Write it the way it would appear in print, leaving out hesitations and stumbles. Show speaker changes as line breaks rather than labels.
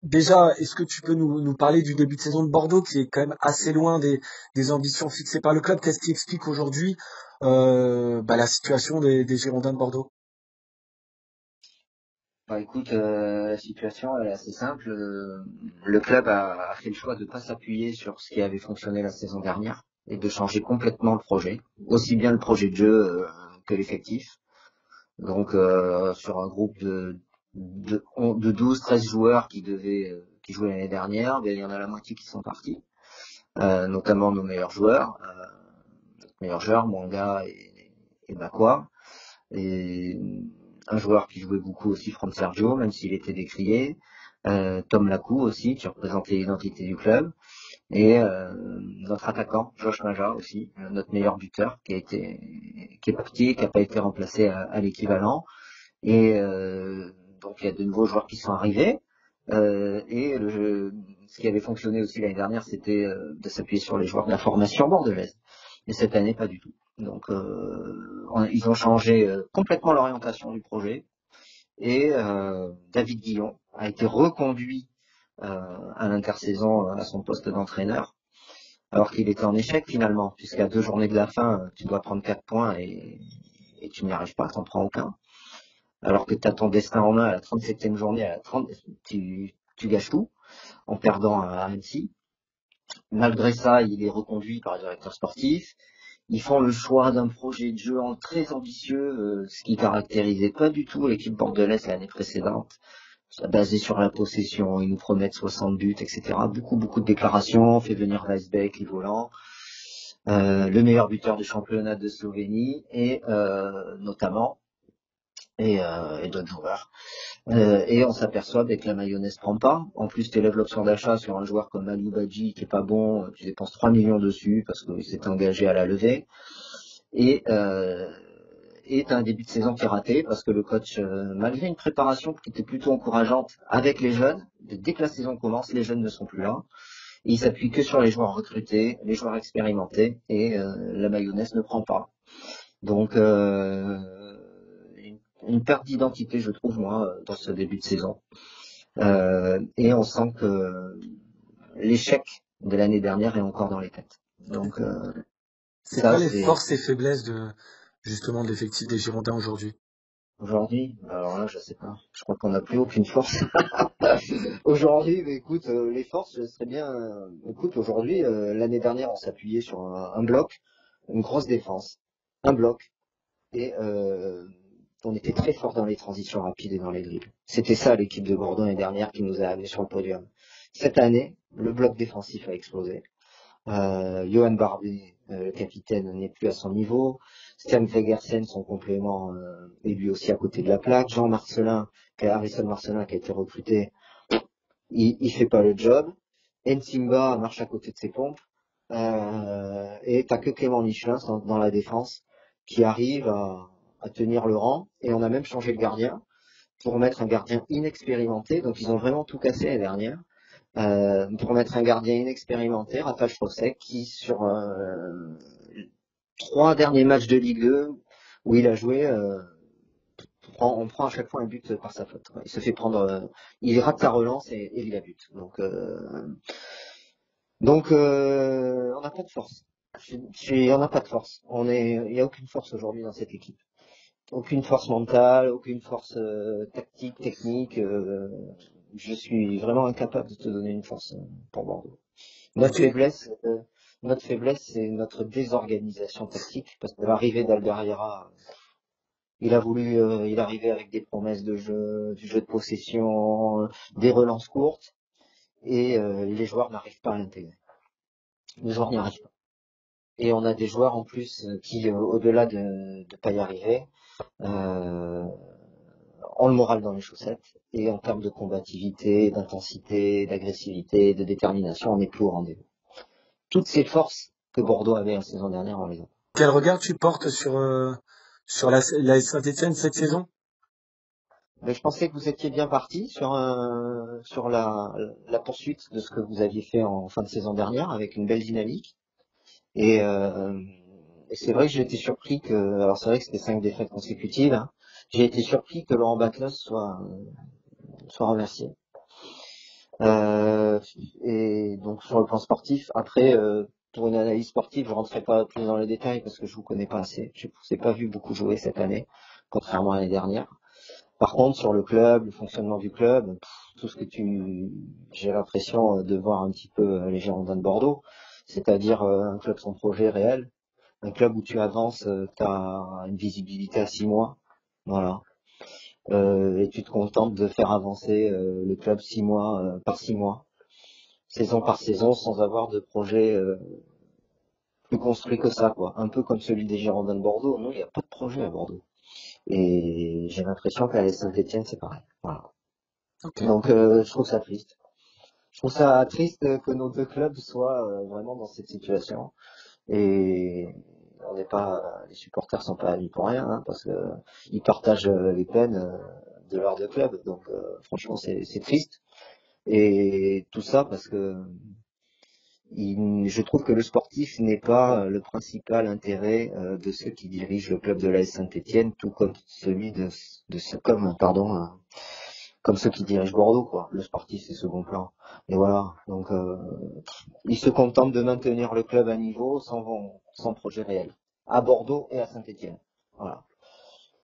Déjà, est-ce que tu peux nous parler du début de saison de Bordeaux qui est quand même assez loin des ambitions fixées par le club? Qu'est-ce qui explique aujourd'hui la situation des Girondins de Bordeaux?
Bah écoute, la situation elle est assez simple. Le club a fait le choix de ne pas s'appuyer sur ce qui avait fonctionné la saison dernière et de changer complètement le projet, aussi bien le projet de jeu que l'effectif. Donc sur un groupe de 12-13 joueurs qui jouaient l'année dernière, ben, il y en a la moitié qui sont partis, notamment nos meilleurs joueurs, Mwanga et Bakwa. Et un joueur qui jouait beaucoup aussi, Franck Sergio, même s'il était décrié. Tom Lacou aussi, qui représentait l'identité du club. Et notre attaquant, Josh Maja aussi, notre meilleur buteur, qui est parti, qui n'a pas été remplacé à l'équivalent. Et donc il y a de nouveaux joueurs qui sont arrivés. Ce qui avait fonctionné aussi l'année dernière, c'était de s'appuyer sur les joueurs de la formation bordelaise. Et cette année, pas du tout. Donc ils ont changé complètement l'orientation du projet. Et David Guillon a été reconduit à l'intersaison à son poste d'entraîneur, alors qu'il était en échec finalement, puisqu'à 2 journées de la fin, tu dois prendre 4 points et tu n'y arrives pas, t'en prends aucun. Alors que tu as ton destin en main à la 37e journée, à la 30, tu gâches tout en perdant à Annecy. Malgré ça, il est reconduit par le directeur sportif. Ils font le choix d'un projet de jeu très ambitieux, ce qui caractérisait pas du tout l'équipe bordelaise l'année précédente. Basé sur la possession, ils nous promettent 60 buts, etc. Beaucoup de déclarations, on fait venir Weisbeck, les volants, le meilleur buteur du championnat de Slovénie, et notamment, et d'autres joueurs. Et on s'aperçoit que la mayonnaise prend pas. En plus, tu élèves l'option d'achat sur un joueur comme Ali Badji qui est pas bon, tu dépenses 3 millions dessus parce qu'il s'est engagé à la levée. Et t'as un début de saison qui est raté parce que le coach, malgré une préparation qui était plutôt encourageante avec les jeunes, dès que la saison commence, les jeunes ne sont plus là. Et il s'appuie que sur les joueurs recrutés, les joueurs expérimentés, et la mayonnaise ne prend pas. Donc une perte d'identité, je trouve, moi, dans ce début de saison. Et on sent que l'échec de l'année dernière est encore dans les têtes. Donc
C'est
ça,
quoi les
c'est
forces et faiblesses justement de l'effectif des Girondins aujourd'hui?
aujourd'hui. Alors là, je sais pas. Je crois qu'on n'a plus aucune force. Aujourd'hui, bah, écoute, les forces, ce serait bien. Écoute, aujourd'hui, l'année dernière, on s'appuyait sur un bloc, une grosse défense, un bloc, et on était très fort dans les transitions rapides et dans les dribbles. C'était ça l'équipe de Bordeaux l'année dernière qui nous a amenés sur le podium. Cette année, le bloc défensif a explosé. Johan Barbet, le capitaine, n'est plus à son niveau. Stian Vegersen, son complément, est lui aussi à côté de la plaque. Harrison Marcelin, qui a été recruté, il fait pas le job. Nsimba marche à côté de ses pompes. Et t'as que Clément Michelin dans la défense qui arrive à tenir le rang. Et on a même changé le gardien pour mettre un gardien inexpérimenté. Donc ils ont vraiment tout cassé l'année dernière. Pour mettre un gardien inexpérimenté, Raphaël Frossek, qui sur 3 derniers matchs de Ligue 2 où il a joué, on prend à chaque fois un but par sa faute. Il se fait prendre, il rate sa relance et il a but. Donc on n'a pas de force. On n'a pas de force. Il n'y a aucune force aujourd'hui dans cette équipe. Aucune force mentale, aucune force tactique, technique. Je suis vraiment incapable de te donner une force pour Bordeaux.
Bah,
Notre faiblesse, c'est notre désorganisation tactique, parce que l'arrivée d'Alderweireld, il arrivait avec des promesses de jeu, du jeu de possession, des relances courtes, et les joueurs n'arrivent pas à l'intégrer. Les joueurs n'y arrivent pas. Et on a des joueurs en plus qui, au-delà de ne pas y arriver, ont le moral dans les chaussettes, et en termes de combativité, d'intensité, d'agressivité, de détermination, on n'est plus au rendez-vous. Toutes ces forces que Bordeaux avait la saison dernière, on les a.
Quel regard tu portes sur la Saint-Étienne cette saison?
Mais je pensais que vous étiez bien parti sur la poursuite de ce que vous aviez fait en fin de saison dernière, avec une belle dynamique. Et c'est vrai que j'ai été surpris alors c'est vrai que c'était 5 défaites consécutives, hein. J'ai été surpris que Laurent Batlos soit remercié. Euh, et donc sur le plan sportif, après, pour une analyse sportive, je rentrerai pas plus dans les détails parce que je vous connais pas assez. Je vous ai pas vu beaucoup jouer cette année, contrairement à l'année dernière. Par contre, sur le club, le fonctionnement du club, tout ce que j'ai l'impression de voir un petit peu les Girondins de Bordeaux, c'est-à-dire un club sans projet réel, un club où tu avances, tu as une visibilité à 6 mois, voilà. Et tu te contentes de faire avancer le club 6 mois par 6 mois, saison par saison, sans avoir de projet plus construit que ça, quoi. Un peu comme celui des Girondins de Bordeaux. Non, il n'y a pas de projet à Bordeaux. Et j'ai l'impression qu'à Saint-Étienne, c'est pareil. Voilà.
Ok.
Donc, je trouve ça triste. Je trouve ça triste que nos deux clubs soient vraiment dans cette situation. Et on n'est pas, les supporters sont pas amis pour rien, hein, parce que ils partagent les peines de leurs deux clubs. Donc, franchement, c'est triste. Et tout ça parce que je trouve que le sportif n'est pas le principal intérêt de ceux qui dirigent le club de l'AS Saint-Étienne, tout comme celui comme ceux qui dirigent Bordeaux, quoi. Le sportif, c'est second plan. Et voilà. Donc, ils se contentent de maintenir le club à niveau sans projet réel. À Bordeaux et à Saint-Étienne. Voilà.